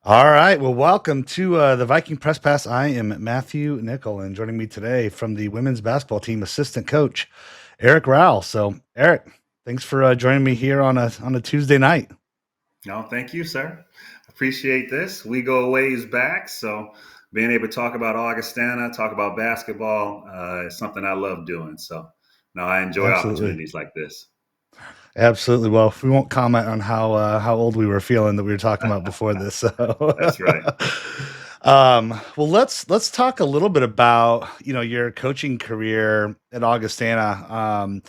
All right. Well, welcome to the Viking Press Pass. I am Matthew Nickel, and joining me today from the women's basketball team, Assistant Coach Eric Rowell. So, Eric, thanks for joining me here on a Tuesday night. No, thank you, sir. Appreciate this. We go a ways back, so being able to talk about Augustana, talk about basketball, is something I love doing. So, no, I enjoy Absolutely, opportunities like this. absolutely. Well, we won't comment on how old we were feeling that we were talking about before this. That's right. Well, let's talk a little bit about your coaching career at Augustana.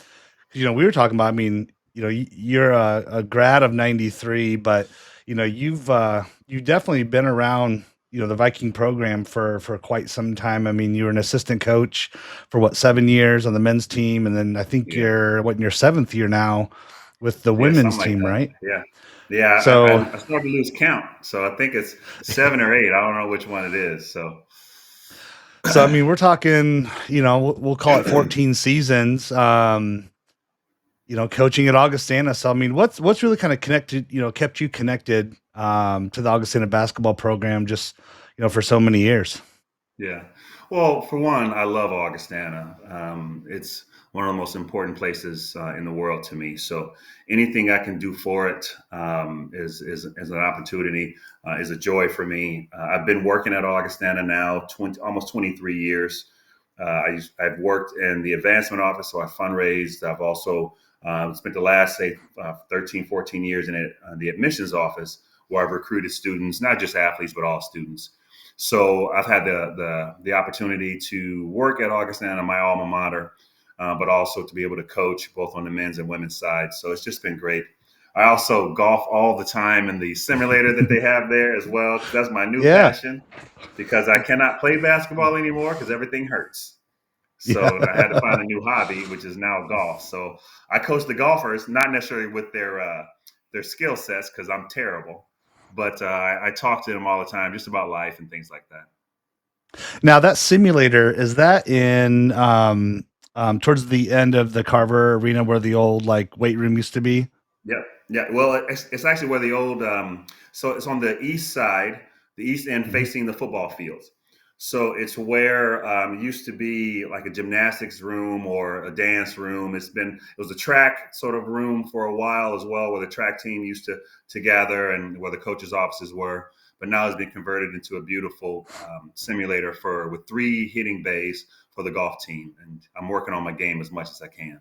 We were talking about, I mean, you're a grad of 93, but you've definitely been around, the Viking program for quite some time. I mean, you were an assistant coach for what, 7 years on the men's team, and then I think Yeah, you're in your seventh year now with the yeah, women's something like team, that. right? Yeah, yeah. I, So I, I started to lose count, so I think it's 7 or 8. I don't know which one it is. So, so I mean, we're talking, we'll call it 14 seasons. Coaching at Augustana. So I mean, what's really kind of connected, kept you connected to the Augustana basketball program just, for so many years. yeah. Well, for one, I love Augustana. It's one of the most important places in the world to me. So anything I can do for it is an opportunity, is a joy for me. I've been working at Augustana now almost 23 years. I've worked in the advancement office, so I fundraised. I've also spent the last, say, 13, 14 years in the admissions office where I've recruited students, not just athletes, but all students. So I've had the opportunity to work at Augustana, my alma mater, but also to be able to coach both on the men's and women's side. So it's just been great. I also golf all the time in the simulator that they have there as well. That's my new Yeah. passion because I cannot play basketball anymore because everything hurts. Yeah. So I had to find a new hobby, which is now golf. So I coach the golfers, not necessarily with their skill sets because I'm terrible, but I talk to them all the time just about life and things like that. Now that simulator, is that in towards the end of the Carver Arena where the old like weight room used to be? Yeah, yeah. Well, it's actually where the old so it's on the east side, the east end Mhm. facing the football fields. So it's where it used to be like a gymnastics room or a dance room. It was a track sort of room for a while as well, where the track team used to gather and where the coaches' offices were. But now it's been converted into a beautiful simulator with 3 hitting bays for the golf team. And I'm working on my game as much as I can.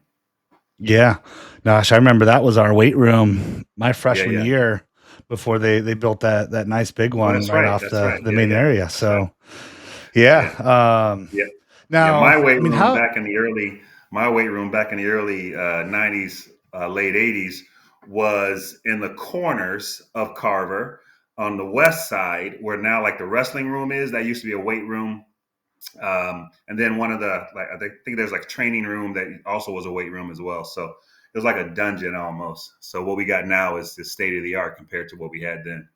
Yeah. Gosh, I remember that was our weight room my Yeah, freshman yeah. year before they built that nice big Oh, one that's right right. off That's right. the Yeah, main yeah. area. That's right. So yeah. Yeah. Yeah. Yeah, Now, I mean, how my weight room back in the early 90s, late 80s was in the corners of Carver on the west side, where now like the wrestling room is. That used to be a weight room, and then one of the like I think there's like a training room that also was a weight room as well. So it was like a dungeon almost. So what we got now is the state of the art compared to what we had then.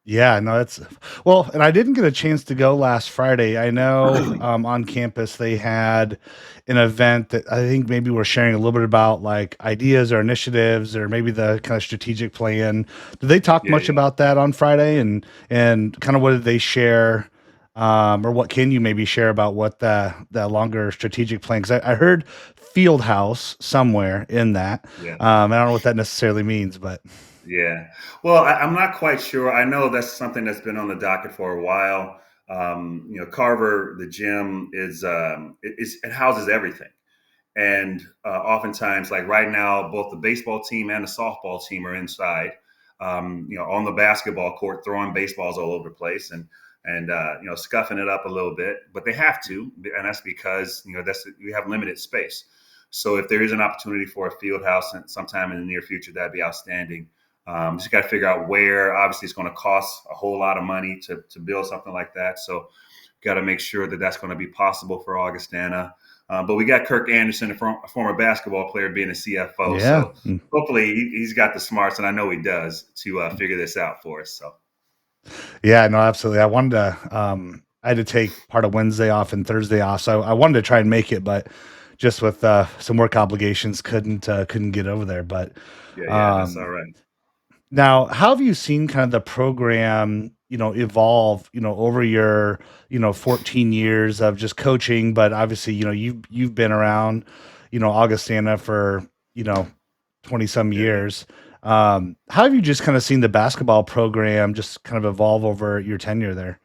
Yeah, no, that's well, and I didn't get a chance to go last Friday. I know on campus they had an event that I think maybe we're sharing a little bit about like ideas or initiatives or maybe the kind of strategic plan. Did they talk Yeah, much yeah. about that on Friday and kind of what did they share? Or what can you maybe share about what the longer strategic plan? Because I heard field house somewhere in that. Yeah. I don't know what that necessarily means, but Yeah. Well, I'm not quite sure. I know that's something that's been on the docket for a while. Carver, the gym it houses everything. And oftentimes, like right now, both the baseball team and the softball team are inside, on the basketball court, throwing baseballs all over the place and scuffing it up a little bit. But they have to, and that's because we have limited space. So if there is an opportunity for a field house sometime in the near future, that'd be outstanding. Just got to figure out where. Obviously, it's going to cost a whole lot of money to build something like that. So got to make sure that that's going to be possible for Augustana. But we got Kirk Anderson, a former basketball player, being a CFO. yeah. So hopefully he's got the smarts, and I know he does, to figure this out for us. So Yeah, no, absolutely. I had to take part of Wednesday off and Thursday off, so I wanted to try and make it, but just with some work obligations, couldn't get over there. But yeah, yeah, that's all um, right. Now, how have you seen kind of the program, evolve, over your, 14 years of just coaching, but obviously, you've been around, Augustana for, you know, 20 some Yeah, yeah. years. How have you just kind of seen the basketball program just kind of evolve over your tenure there?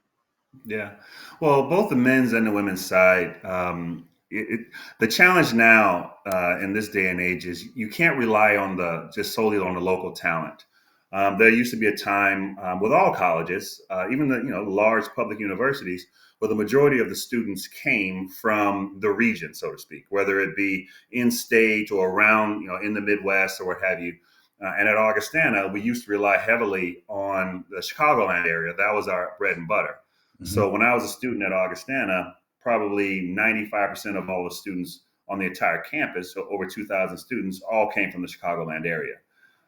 Yeah. Well, both the men's and the women's side, the challenge now in this day and age is you can't rely on the just solely on the local talent. There used to be a time with all colleges, even the large public universities, where the majority of the students came from the region, so to speak, whether it be in state or around in the Midwest or what have you. And at Augustana, we used to rely heavily on the Chicagoland area. That was our bread and butter. Mhm. So when I was a student at Augustana, probably 95% of all the students on the entire campus, so over 2,000 students, all came from the Chicagoland area.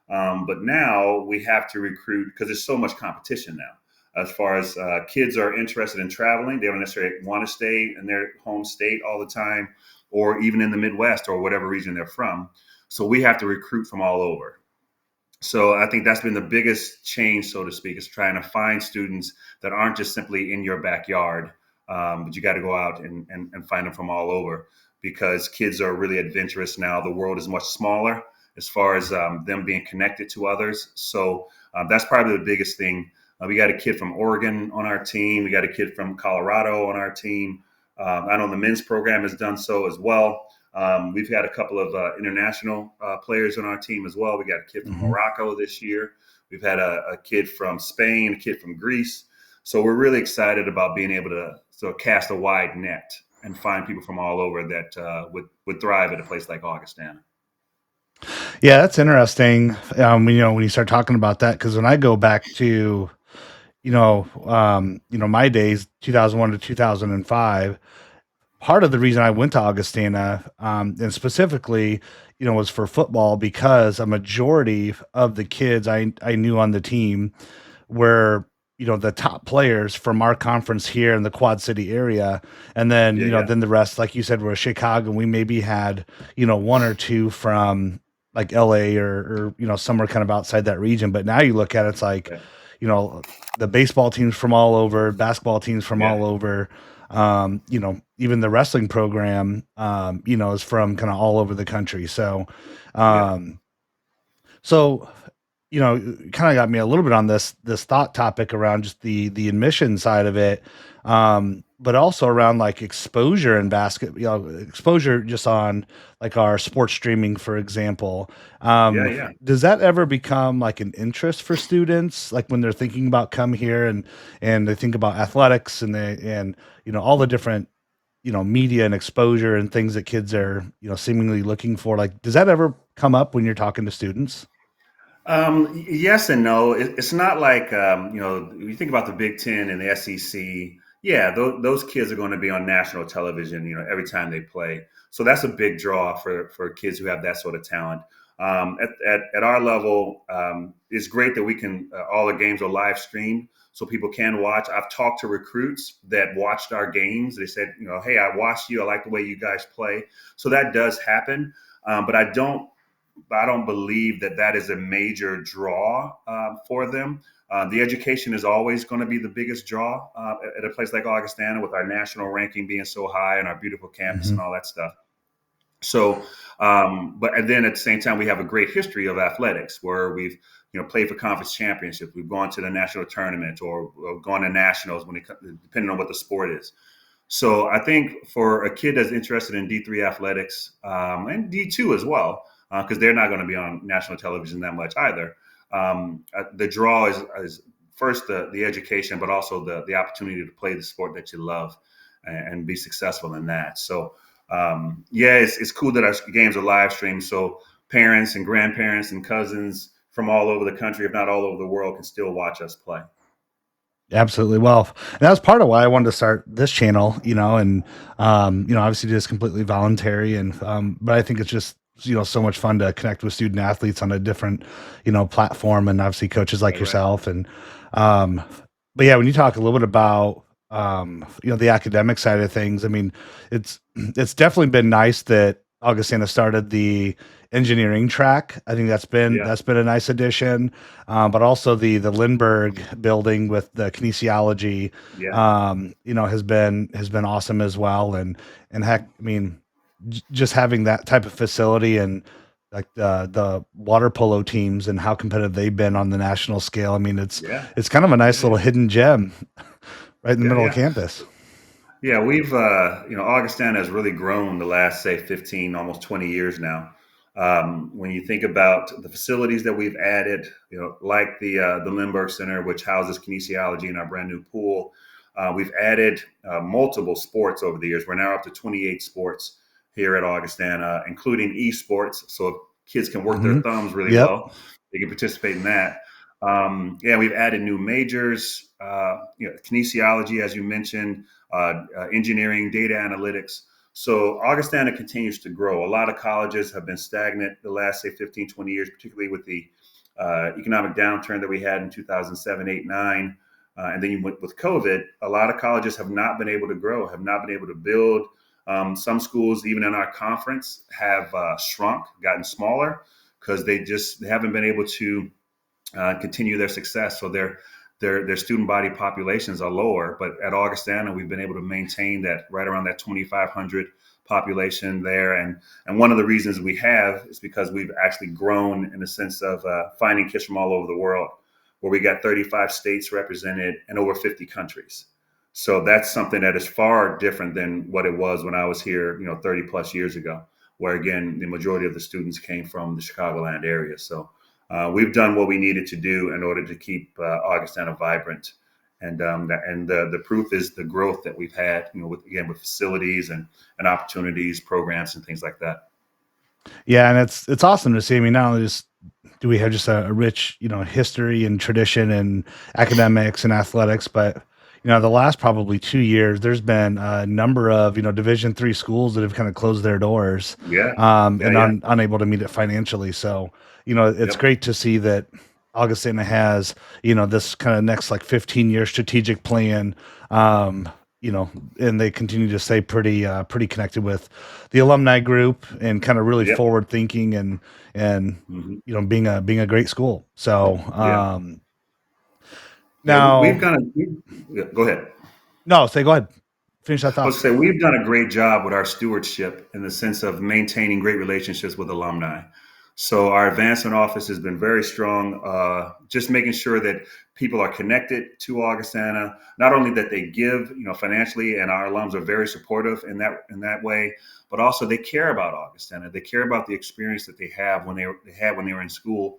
But now we have to recruit because there's so much competition now. As far as kids are interested in traveling, they don't necessarily want to stay in their home state all the time, or even in the Midwest or whatever region they're from. So we have to recruit from all over. So I think that's been the biggest change, so to speak, is trying to find students that aren't just simply in your backyard, but you got to go out and find them from all over because kids are really adventurous now. The world is much smaller as far as them being connected to others. So that's probably the biggest thing. We got a kid from Oregon on our team. We got a kid from Colorado on our team. I know the men's program has done so as well. We've had a couple of international players on our team as well. We got a kid from Mhm. Morocco this year. We've had a kid from Spain, a kid from Greece. So we're really excited about being able to cast a wide net and find people from all over that would thrive at a place like Augustana. Yeah, that's interesting. When you start talking about that, because when I go back to, my days, 2001 to 2005, part of the reason I went to Augustana, and specifically, was for football because a majority of the kids I knew on the team were, the top players from our conference here in the Quad City area, and then Yeah, yeah, then the rest, like you said, were Chicago. And we maybe had one or two from like LA or somewhere kind of outside that region. But now you look at it, it's like yeah, you know the baseball teams from all over, basketball teams from yeah, all over. Even the wrestling program, is from kind of all over the country. yeah. Um, so, kind of got me a little bit on this thought topic around just the admission side of it, but also around like exposure in basket, exposure just on like our sports streaming, for example. Yeah, yeah. Does that ever become like an interest for students, like when they're thinking about come here and they think about athletics and all the different media and exposure and things that kids are seemingly looking for? Like, does that ever come up when you're talking to students? Yes and no. It's not like you think about the Big Ten and the SEC. Yeah, those kids are going to be on national television. Every time they play. So that's a big draw for kids who have that sort of talent. At our level, it's great that we can all the games are live streamed, so people can watch. I've talked to recruits that watched our games. They said, hey, I watched you. I like the way you guys play. So that does happen, but I don't believe that that is a major draw for them. The education is always going to be the biggest draw at a place like Augustana, with our national ranking being so high and our beautiful campus and Mhm. all that stuff. So, but and then at the same time, we have a great history of athletics where we've played for conference championships. We've gone to the national tournament or gone to nationals depending on what the sport is. So I think for a kid that's interested in D3 athletics and D2 as well, because they're not going to be on national television that much either. The draw is first the education, but also the opportunity to play the sport that you love and be successful in that. So yeah, it's cool that our games are live streamed, so parents and grandparents and cousins from all over the country, if not all over the world, can still watch us play. Absolutely. Well, and that was part of why I wanted to start this channel, and obviously just completely voluntary and but I think it's just so much fun to connect with student athletes on a different, platform and obviously coaches like Right, right. yourself and um but yeah, when you talk a little bit about the academic side of things, I mean, it's definitely been nice that Augustana started the engineering track. I think Yeah, that's been a nice addition. But also the Lindbergh building with the kinesiology, yeah, has been awesome as well. And heck, I mean, just having that type of facility and like the water polo teams and how competitive they've been on the national scale. I mean, yeah, it's kind of a nice yeah, little hidden gem right in the yeah, middle of yeah. campus. Yeah, we've Augustana has really grown the last say 15, almost 20 years now. When you think about the facilities that we've added, like the Lindbergh Center, which houses kinesiology in our brand new pool, we've added multiple sports over the years. We're now up to 28 sports here at Augustana, including esports. So if kids can work their Hmm. thumbs really Yep. well, they can participate in that. Yeah, we've added new majors, kinesiology, as you mentioned, engineering, data analytics. So Augustana continues to grow. A lot of colleges have been stagnant the last, say, 15, 20 years, particularly with the economic downturn that we had in 2007, 8, 9. And then with COVID, a lot of colleges have not been able to grow, have not been able to build. Some schools, even in our conference, have shrunk, gotten smaller because they haven't been able to continue their success. So their student body populations are lower. But at Augustana, we've been able to maintain that right around that 2,500 population there. And one of the reasons we have is because we've actually grown in the sense of finding kids from all over the world, where we got 35 states represented and over 50 countries. So that's something that is far different than what it was when I was here, 30 plus years ago, where again, the majority of the students came from the Chicagoland area. So we've done what we needed to do in order to keep Augustana vibrant, and the proof is the growth that we've had, with facilities and opportunities, programs, and things like that. Yeah, and it's awesome to see. I mean, not only just do we have just a rich, history and tradition and academics and athletics, but the last probably 2 years, there's been a number of Division III schools that have kind of closed their doors, Yeah, yeah, and yeah, unable to meet it financially. So it's yep, great to see that Augustina has this kind of next like 15-year strategic plan. Um, you know, and they continue to stay pretty connected with the alumni group and kind of really yep, forward thinking and hmm being a great school. So yeah, yeah. We've now, kind of yeah, go ahead. no, say go ahead, finish that I thought. would say we've done a great job with our stewardship in the sense of maintaining great relationships with alumni. So our advancement office has been very strong, just making sure that people are connected to Augustana. Not only that they give, financially, and our alums are very supportive in that way, but also they care about Augustana. They care about the experience that they have they had when they were in school,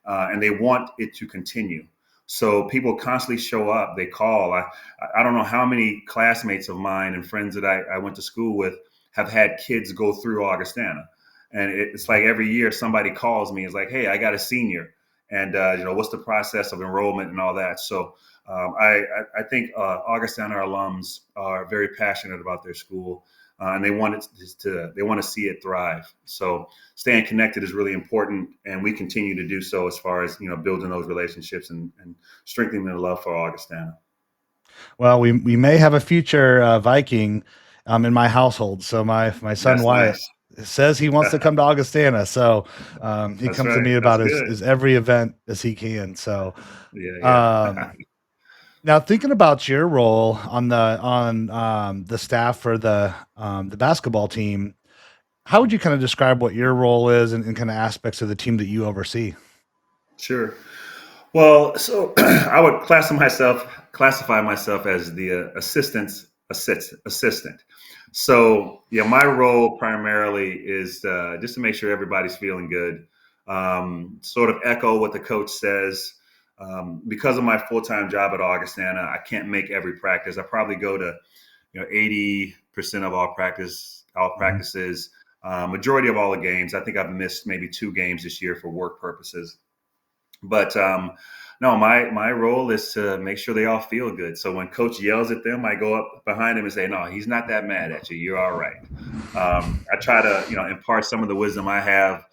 and they want it to continue. So people constantly show up. They call. I don't know how many classmates of mine and friends that I went to school with have had kids go through Augustana, and it's like every year somebody calls me. It's like, hey, I got a senior, and what's the process of enrollment and all that. So I think Augustana alums are very passionate about their school, and they want to see it thrive. So staying connected is really important, and we continue to do so as far as building those relationships and strengthening the love for Augustana. Well, we may have a future Viking in my household. So my son That's Wyatt nice. says he wants to come to Augustana. So he That's comes to right. me That's about good. as every event as he can. So Yeah, yeah. um, now thinking about your role on the staff for the basketball team, how would you kind of describe what your role is and kind of aspects of the team that you oversee? Sure. Well, so I would classify myself as the assistant. So yeah, my role primarily is just to make sure everybody's feeling good. Sort of echo what the coach says. Because of my full time job at Augustana, I can't make every practice. I probably go to 80% of all Mhm. practices, majority of all the games. I think I've missed maybe 2 games this year for work purposes. But no, my role is to make sure they all feel good. So when coach yells at them, I go up behind him and say, "No, he's not that mad at you. You're all right." I try to impart some of the wisdom I have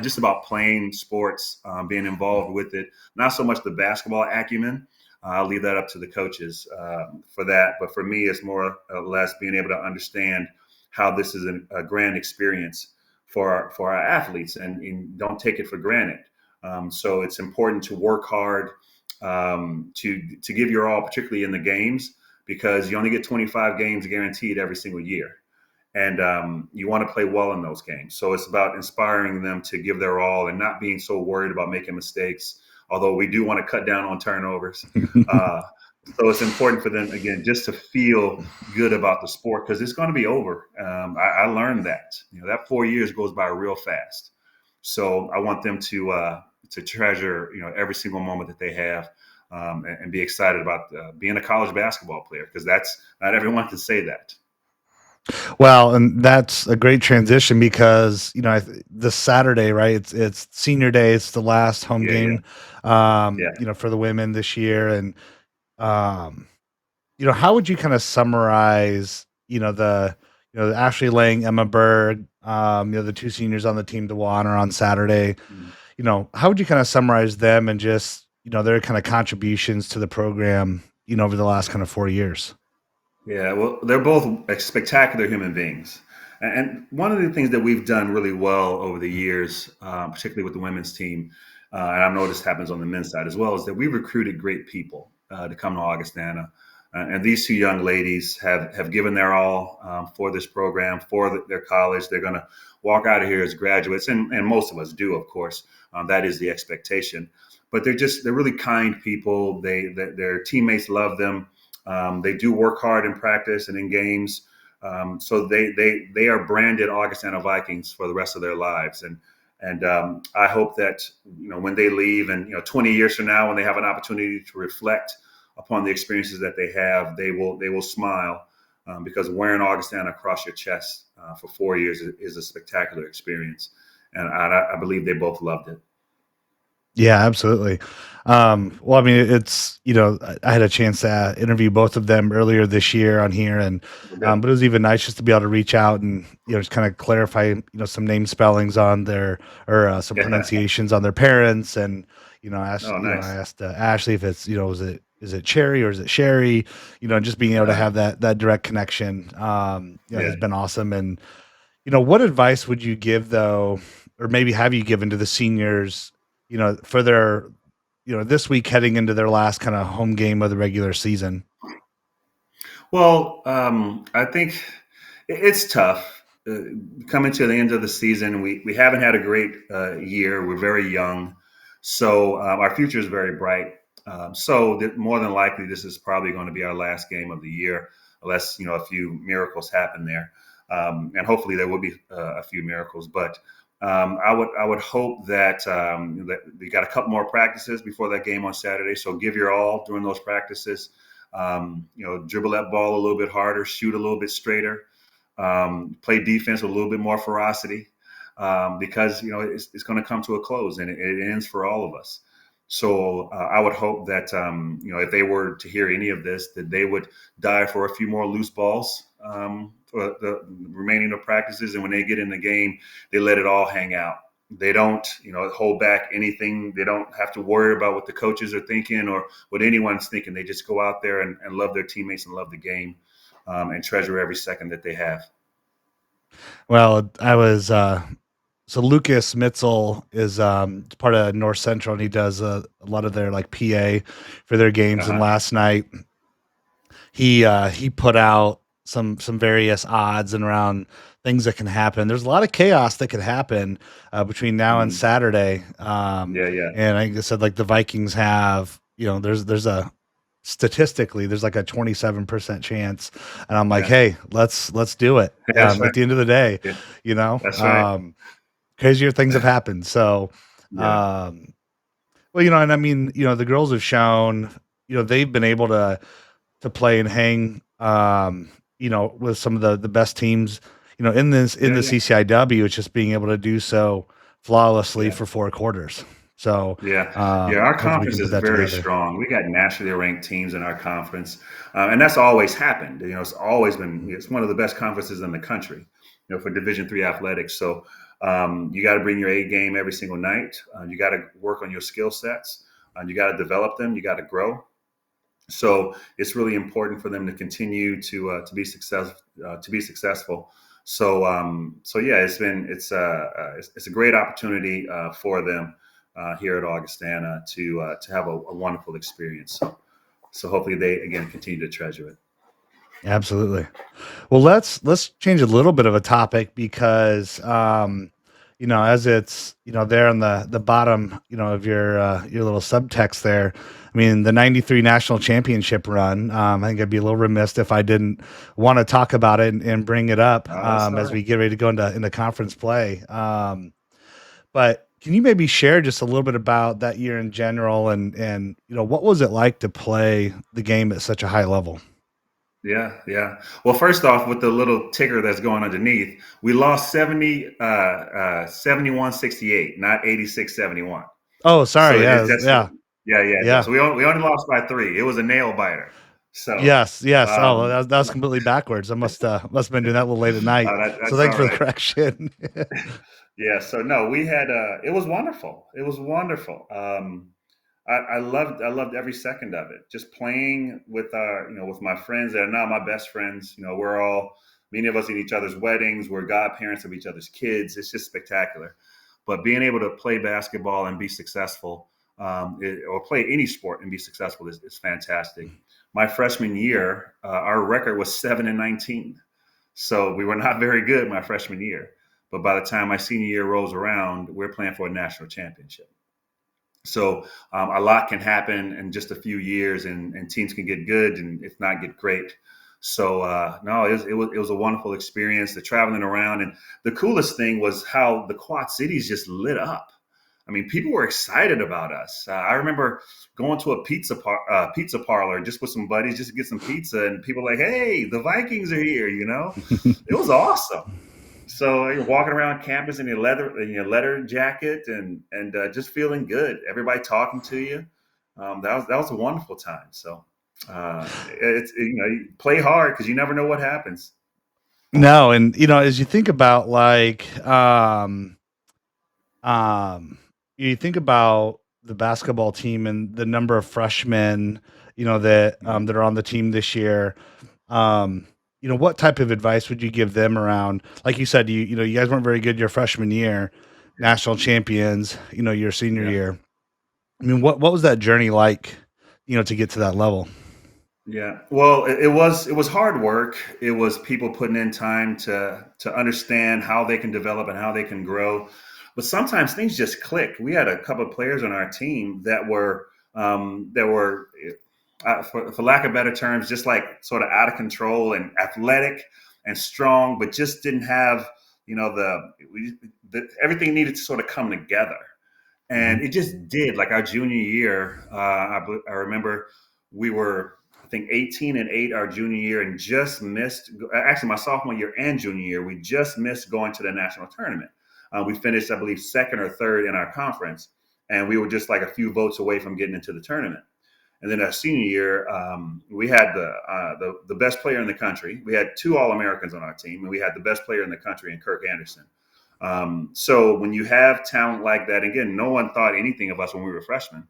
just about playing sports, being involved with it. Not so much the basketball acumen. I'll leave that up to the coaches for that. But for me, it's more or less being able to understand how this is a grand experience for our athletes, and don't take it for granted. So it's important to work hard, to give your all, particularly in the games, because you only get 25 games guaranteed every single year, and you want to play well in those games. So it's about inspiring them to give their all and not being so worried about making mistakes. Although we do want to cut down on turnovers. Uh, so it's important for them, again, just to feel good about the sport, because it's going to be over. I learned that. That 4 years goes by real fast. So I want them to treasure, every single moment that they have, and be excited about being a college basketball player, because that's not everyone can say that. Well, and that's a great transition because this Saturday, right? It's senior day. It's the last home Yeah, yeah, game, yeah. for the women this year, and um, how would you kind of summarize, the Ashley Lang, Emma Berg, the two seniors on the team, Dewan, are on Saturday. Mm. How would you kind of summarize them and just their kind of contributions to the program, over the last kind of 4 years? Yeah, well, they're both spectacular human beings. And one of the things that we've done really well over the years, particularly with the women's team, and I've noticed happens on the men's side as well, is that we recruited great people to come to Augustana. And these two young ladies have given their all for this program, for their college. They're going to walk out of here as graduates, and most of us do, of course. That is the expectation. But they're really kind people. Their teammates love them. They do work hard in practice and in games. So they are branded Augustana Vikings for the rest of their lives. And I hope that when they leave, and 20 years from now, when they have an opportunity to reflect upon the experiences that they will smile, because wearing Augustana across your chest for 4 years is a spectacular experience. And I believe they both loved it. Yeah, absolutely. Well, I mean, it's I had a chance to interview both of them earlier this year on here, and Good. but it was even nice just to be able to reach out and just kind of clarify some name spellings on their, or some Yeah. pronunciations on their parents, and Oh, I nice. asked Ashley if it's is it Cherry or is it Sherry, just being able to Uh, have that direct connection, yeah. has been awesome. And what advice would you give though, or maybe have you given to the seniors, for their, this week heading into their last kind of home game of the regular season? Well, I think it's tough coming to the end of the season. We haven't had a great year. We're very young, so our future is very bright. More than likely, this is probably going to be our last game of the year, unless a few miracles happen there, and hopefully there will be a few miracles. But I would hope that we got a couple more practices before that game on Saturday. So give your all during those practices. Dribble that ball a little bit harder, shoot a little bit straighter, play defense with a little bit more ferocity, because it's going to come to a close, and it ends for all of us. So I would hope that if they were to hear any of this, that they would dive for a few more loose balls for the remaining of practices, and when they get in the game, they let it all hang out. They don't, hold back anything. They don't have to worry about what the coaches are thinking or what anyone's thinking. They just go out there and love their teammates and love the game, and treasure every second that they have. Well, I was so Lucas Mitzel is part of North Central, and he does a lot of their like PA for their games. And Uh-huh. last night he put out some various odds and around things that can happen. There's a lot of chaos that could happen between now and Mhm. Saturday. Yeah, yeah, And I said like the Vikings have, there's a statistically there's like a 27% chance, and I'm like, yeah. hey, let's do it. That's right. At the end of the day, Yeah, you know, that's right. um, crazier things have happened. So, Yeah, um, well, and I mean, the girls have shown, they've been able to play and hang, with some of the best teams, in yeah, the yeah, CCIW. It's just being able to do so flawlessly yeah. for 4 quarters. So, Yeah. Our hopefully we conference can put is that very together. strong. We got nationally ranked teams in our conference, and that's always happened. It's always been. It's one of the best conferences in the country, for Division III athletics. So you got to bring your A game every single night. You got to work on your skill sets. You got to develop them. You got to grow. So it's really important for them to continue to be successful. So yeah, it's a great opportunity for them here at Augustana to have a wonderful experience. So hopefully they again continue to treasure it. Absolutely. Well, let's change a little bit of a topic because as it's there on the bottom of your little subtext there. I mean, the '93 national championship run. I think I'd be a little remiss if I didn't want to talk about it and bring it up That's all as right. we get ready to go into conference play. But can you maybe share just a little bit about that year in general and what was it like to play the game at such a high level? Yeah, yeah. Well, first off, with the little ticker that's going underneath, we lost 71-68, not 86-71. Oh, So sorry. it's Yeah, just, yeah, yeah, yeah, yeah. yeah. So we only lost by 3. It was a nail biter. So, Yes, yes. Oh, well, um, that was completely backwards. I must have been doing that a little late at night. So that's thanks all for the right. correction. Yeah. So no, we had, it was wonderful. It was wonderful. I loved every second of it. Just playing with with my friends that are now my best friends. We're all many of us in each other's weddings. We're godparents of each other's kids. It's just spectacular. But being able to play basketball and be successful, or play any sport and be successful is fantastic. My freshman year, our record was 7-19, so we were not very good my freshman year. But by the time my senior year rolls around, we're playing for a national championship. So a lot can happen in just a few years, and teams can get good and if not get great. So no, it was a wonderful experience. The traveling around, and the coolest thing was how the Quad Cities just lit up. I mean, people were excited about us. I remember going to a pizza parlor just with some buddies just to get some pizza, and people were like, "Hey, the Vikings are here!" It was awesome. So you're walking around campus in your leather jacket and just feeling good. Everybody talking to you. That was a wonderful time. So you play hard because you never know what happens. No, and as you think about um, you think about the basketball team and the number of freshmen, Mhm. that are on the team this year. Um, what type of advice would you give them around, like you said, you guys weren't very good your freshman year, national champions, your senior Yeah. year. I mean, what was that journey like, to get to that level? Yeah. Well, it was hard work. It was people putting in time to understand how they can develop and how they can grow. But sometimes things just clicked. We had a couple of players on our team that were for lack of better terms, just like sort of out of control and athletic and strong, but just didn't have everything needed to sort of come together. And Mhm. it just did. Like our junior year, I remember we were, I think, 18-8 our junior year, and just missed. Actually, my sophomore year and junior year, we just missed going to the national tournament. We finished, I believe, second or third in our conference, and we were just like a few votes away from getting into the tournament. And then our senior year, we had the best player in the country. We had 2 All Americans on our team, and we had the best player in the country in Kirk Anderson. So when you have talent like that, again, no one thought anything of us when we were freshmen.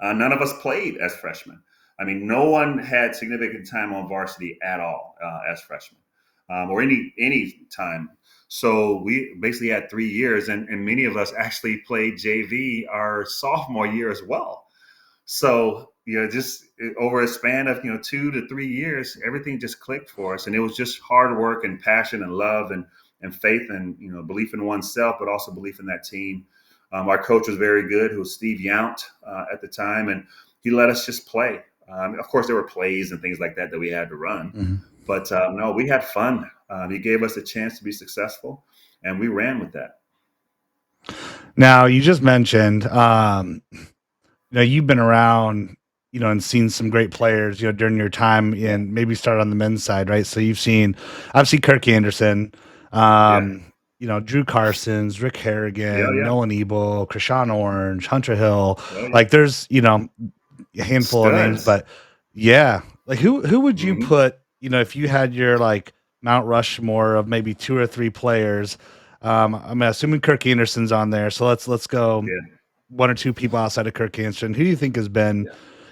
None of us played as freshmen. I mean, no one had significant time on varsity at all as freshmen, or any time. So we basically had 3 years, and many of us actually played JV our sophomore year as well. So just over a span of 2 to 3 years, everything just clicked for us, and it was just hard work and passion and love and faith and belief in oneself, but also belief in that team. Our coach was very good, who was Steve Yount at the time, and he let us just play. Of course, there were plays and things like that that we had to run, Mhm. but no, we had fun. He gave us a chance to be successful, and we ran with that. Now, you just mentioned, you've been around, and seen some great players, during your time Yeah, in maybe start on the men's side, right? So you've seen, I've seen Kirk Anderson, yeah, Drew Carsons, Rick yeah, Harrigan, yeah. Nolan Ebel, Krishan Orange, Hunter Hill. Oh yeah, Like there's, a handful of names, studs. but yeah, like who would you Hmm. put, if you had your like Mount Rushmore of maybe two or three players? I'm assuming Kirk Anderson's on there, so let's go Yeah, one or two people outside of Kirk Anderson. Who do you think has been,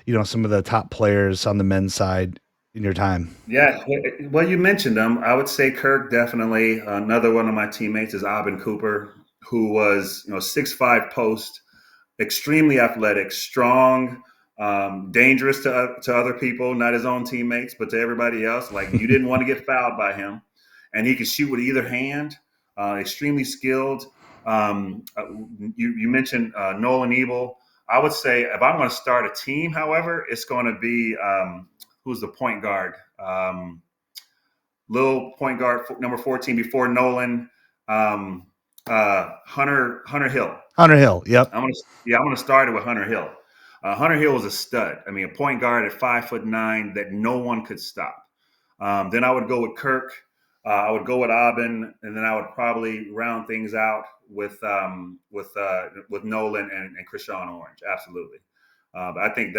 yeah. some of the top players on the men's side? in your time? Yeah, well, you mentioned them. I would say Kirk definitely. Another one of my teammates is Abin Cooper, who was 6'5" post, extremely athletic, strong, dangerous to other people, not his own teammates, but to everybody else. Like you didn't want to get fouled by him, and he could shoot with either hand. Extremely skilled. You mentioned Nolan Ebel. I would say if I'm going to start a team, however, it's going to be who's the point guard. Little point guard number 14 before Nolan, Hunter Hill. Hunter Hill. Yep. I'm gonna start it with Hunter Hill. Hunter Hill was a stud. I mean, a point guard at 5'9" that no one could stop. Then I would go with Kirk. I would go with Aubin, and then I would probably round things out with Nolan and Krishan Orange. Absolutely. But I think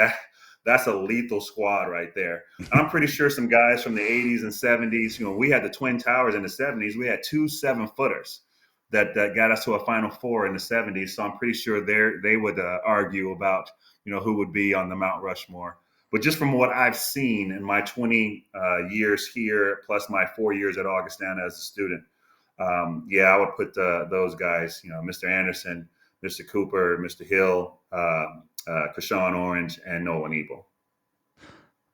that's a lethal squad right there. I'm pretty sure some guys from the 80s and 70s. We had the Twin Towers in the 70s. We had 2 7-footers that got us to a Final Four in the 70s. So I'm pretty sure they would argue about who would be on the Mount Rushmore. But just from what I've seen in my 20 years here, plus my 4 years at Augustana as a student, I would put those guys, Mr. Anderson, Mr. Cooper, Mr. Hill, Krishan Orange, and Nolan Ebel.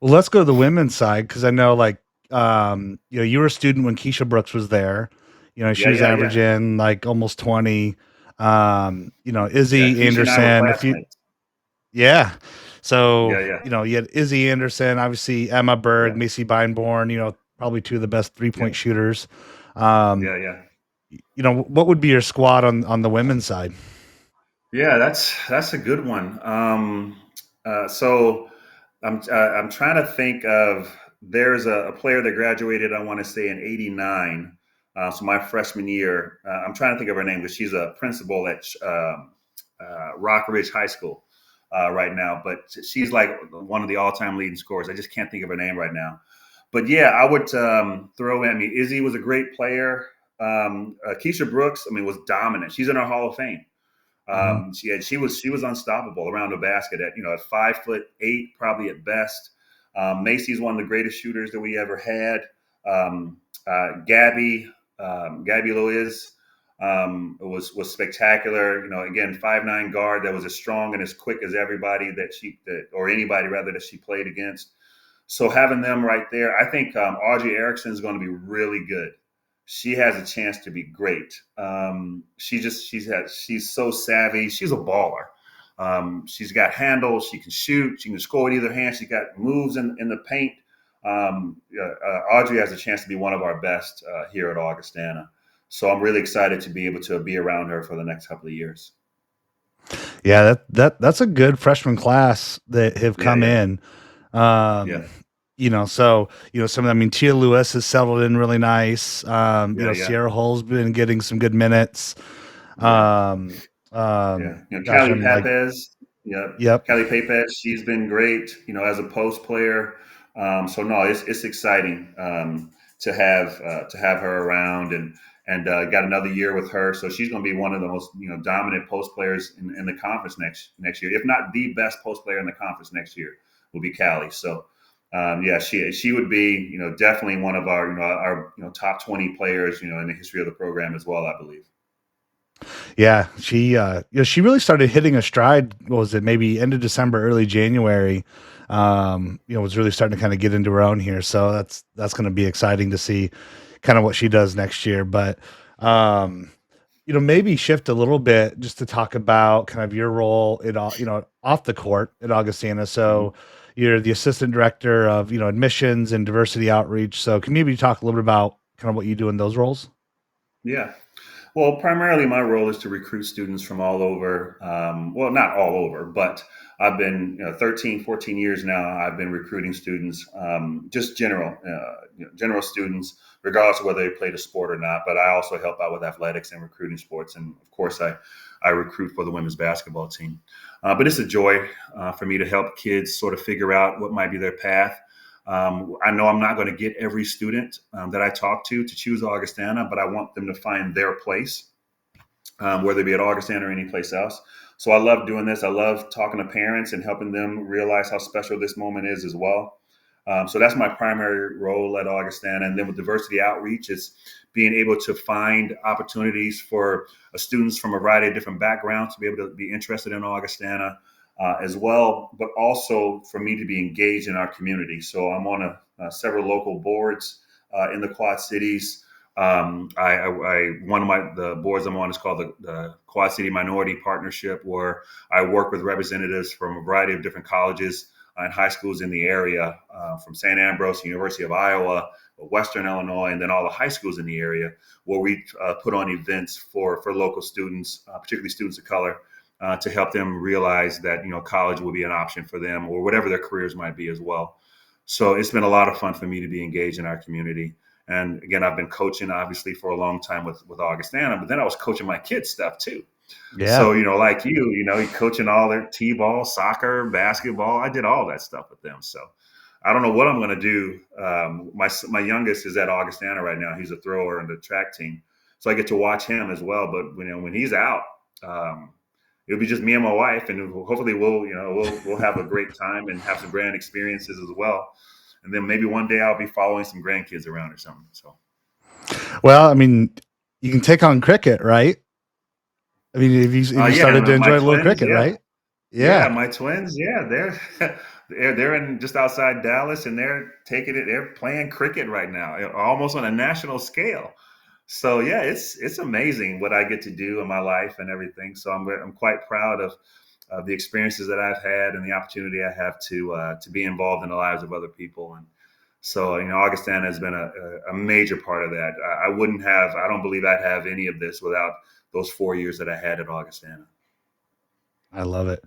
Well, let's go to the women's side because I know, like, you were a student when Keisha Brooks was there. She was Yeah. averaging like almost 20. Yeah, Izzy Keisha and I were Anderson, classmates. yeah. So, Yeah. you had Izzy Anderson, obviously Emma Berg, Yeah. Macy Beinborn, probably 2 of the best Yeah. 3-point shooters. Um, Yeah. what would be your squad on the women's side? Yeah, that's a good one. So I'm trying to think of there's a player that graduated, I want to say in '89. So my freshman year, I'm trying to think of her name because she's a principal at Rock Ridge High School right now. But she's like one of the all-time leading scorers. I just can't think of her name right now. But yeah, I would throw in. I mean, Izzy was a great player. Keisha Brooks, I mean, was dominant. She's in our Hall of Fame. Mhm. She was unstoppable around the basket at 5'8", probably at best. Macy's one of the greatest shooters that we ever had. Gabby Loiz was spectacular. Again, 5'9" guard that was as strong and as quick as everybody or anybody rather that she played against. So having them right there, I think Audrey Erickson is going to be really good. She has a chance to be great. She's so savvy. She's a baller. She's got handles. She can shoot. She can score with either hand. She's got moves in the paint. Audrey has a chance to be one of our best here at Augustana. So I'm really excited to be able to be around her for the next couple of years. Yeah, that's a good freshman class that have come Yeah. in. Um, Yeah. So, some of them, I mean, Tia Lewis has settled in really nice. Yeah. Sierra Hull's been getting some good minutes. Yeah. Um, Yeah. Gosh, Callie I'm like, Papez. Yeah. yep. Callie Papez. She's been great, as a post player. So no, it's exciting to have her around and got another year with her. So she's going to be one of the most dominant post players in the conference next year, if not the best post player in the conference next year. Will be Callie. So she would be definitely one of our top 20 players in the history of the program as well, I believe. Yeah, she really started hitting a stride. What was it? Maybe end of December, early January. Was really starting to kind of get into her own here. So that's going to be exciting to see kind of what she does next year. But maybe shift a little bit just to talk about kind of your role in off the court at Augustana. Mm-hmm. So you're the assistant director of admissions and diversity outreach. So can you maybe talk a little bit about kind of what you do in those roles? Yeah. Well, primarily my role is to recruit students from all over. Well, not all over, but I've been 13, 14 years now. I've been recruiting students, just general students, regardless of whether they played a sport or not. But I also help out with athletics and recruiting sports. And of course, I recruit for the women's basketball team. But it's a joy for me to help kids sort of figure out what might be their path. I know I'm not going to get every student that I talk to choose Augustana, but I want them to find their place, whether it be at Augustana or any place else. So I love doing this. I love talking to parents and helping them realize how special this moment is as well. So that's my primary role at Augustana. And then with diversity outreach, it's being able to find opportunities for students from a variety of different backgrounds to be able to be interested in Augustana as well, but also for me to be engaged in our community. So I'm on several local boards in the Quad Cities. One of the boards I'm on is called the Quad City Minority Partnership, where I work with representatives from a variety of different colleges and high schools in the area, from St. Ambrose, University of Iowa, Western Illinois, and then all the high schools in the area, where we put on events for local students, particularly students of color, to help them realize that college will be an option for them, or whatever their careers might be as well. So it's been a lot of fun for me to be engaged in our community. And again, I've been coaching obviously for a long time with Augustana, but then I was coaching my kids' stuff too. Yeah. So, like you're coaching all their t-ball, soccer, basketball. I did all that stuff with them. So I don't know what I'm going to do. My youngest is at Augustana right now. He's a thrower in the track team. So I get to watch him as well. But, when he's out, it'll be just me and my wife, and hopefully we'll have a great time and have some grand experiences as well. And then maybe one day I'll be following some grandkids around or something. So, Well, I mean, you can take on cricket, right? I mean, if you started to enjoy a little twins, cricket, right? yeah, Yeah. my twins, they're they're in just outside Dallas, and they're taking it. They're playing cricket right now, almost on a national scale. So yeah, it's amazing what I get to do in my life and everything. So I'm quite proud of the experiences that I've had and the opportunity I have to be involved in the lives of other people. And so Augustana has been a major part of that. I don't believe I'd have any of this without those 4 years that I had at Augustana. I love it.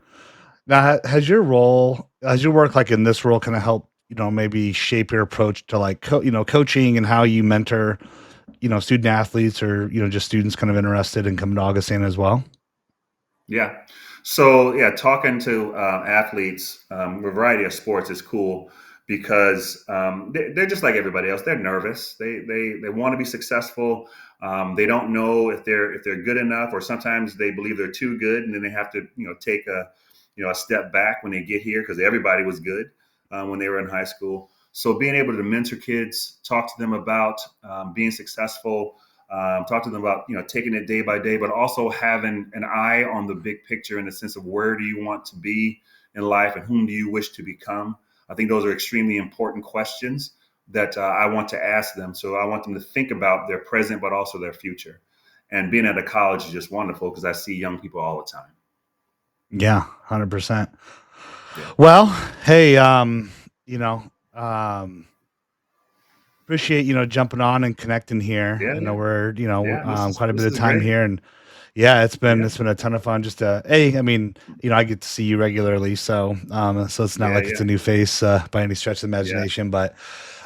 Now, has your work like in this role kind of help, maybe shape your approach to like, coaching and how you mentor, student athletes or, just students kind of interested in coming to Augustana as well? Yeah. So yeah, talking to athletes, a variety of sports is cool because they're just like everybody else. They're nervous. They want to be successful. They don't know if they're good enough, or sometimes they believe they're too good, and then they have to take a step back when they get here because everybody was good when they were in high school. So being able to mentor kids, talk to them about being successful, talk to them about taking it day by day, but also having an eye on the big picture in the sense of where do you want to be in life and whom do you wish to become. I think those are extremely important questions that I want to ask them. So I want them to think about their present, but also their future. And being at a college is just wonderful because I see young people all the time. Yeah, 100%. Yeah. Well, hey, appreciate, jumping on and connecting here. Yeah. I know Yeah. we're, Yeah. quite a bit This of is time great. here, and yeah, Yeah. it's been a ton of fun. Just I mean, I get to see you regularly, so it's not Yeah. like it's Yeah. a new face by any stretch of the Yeah. imagination, but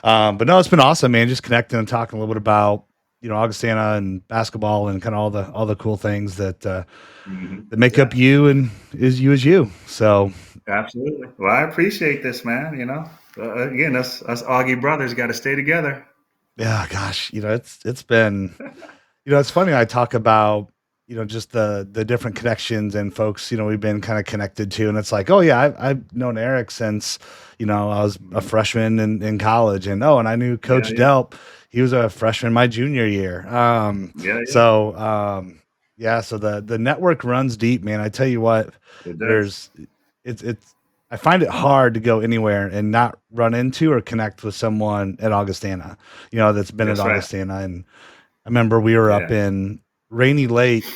no, it's been awesome, man. Just connecting and talking a little bit about Augustana and basketball and kind of all the cool things that make up Yeah. you and is you as you. So Absolutely. Well, I appreciate this, man. Again, us Augie brothers got to stay together. yeah, gosh, it's been. It's funny. I talk about, just the different connections and folks, we've been kind of connected to. And it's like, oh, yeah, I've known Eric since, I was a freshman in college. And I knew Yeah. Coach Yeah. Delp. He was a freshman my junior year. Yeah. Yeah. So, yeah, so the network runs deep, man. I tell you what, It does. there's, it's, I find it hard to go anywhere and not run into or connect with someone at Augustana, that's been at That's right. Augustana. And I remember we were up Yeah. in Rainy Lake,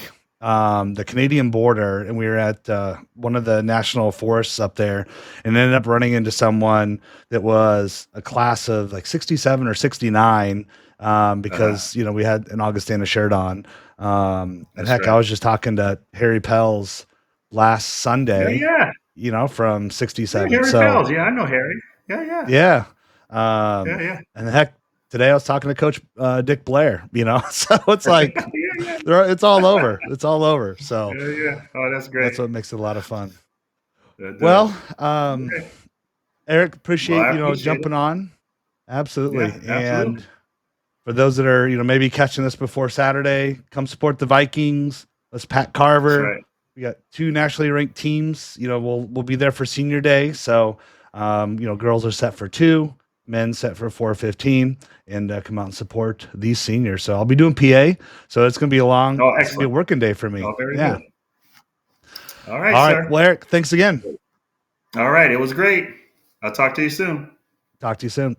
the Canadian border, and we were at one of the national forests up there, and ended up running into someone that was a class of like 67 or 69, Uh-huh. because we had an Augustana shirt on. And That's heck, I right. was just talking to Harry Pels last Yeah. Sunday, Yeah. from Yeah. 67. Harry So Pels. Yeah. I know Harry. Yeah. Yeah. yeah. Yeah. Yeah. And heck, today I was talking to Coach Dick Blair, so it's like Yeah. Yeah. it's all over. It's all over. So Yeah. Yeah. Oh, that's great. that's what makes it a lot of fun. That Well, does. Okay. Eric, Well, appreciate, I appreciate it. jumping on. Absolutely. Yeah. And Absolutely. for those that are, maybe catching this before Saturday, come support the Vikings. Let's Pat That's Carver. right. We got two nationally ranked teams. We'll be there for senior day. So girls are set for two. men set for 4:15, and come out and support these seniors. So I'll be doing PA. So it's going to be Oh, it's going to be a excellent. working day for me. Oh, very Yeah. good. All right, All right. sir. Well, Eric, thanks again. All right. It was great. I'll talk to you soon. Talk to you soon.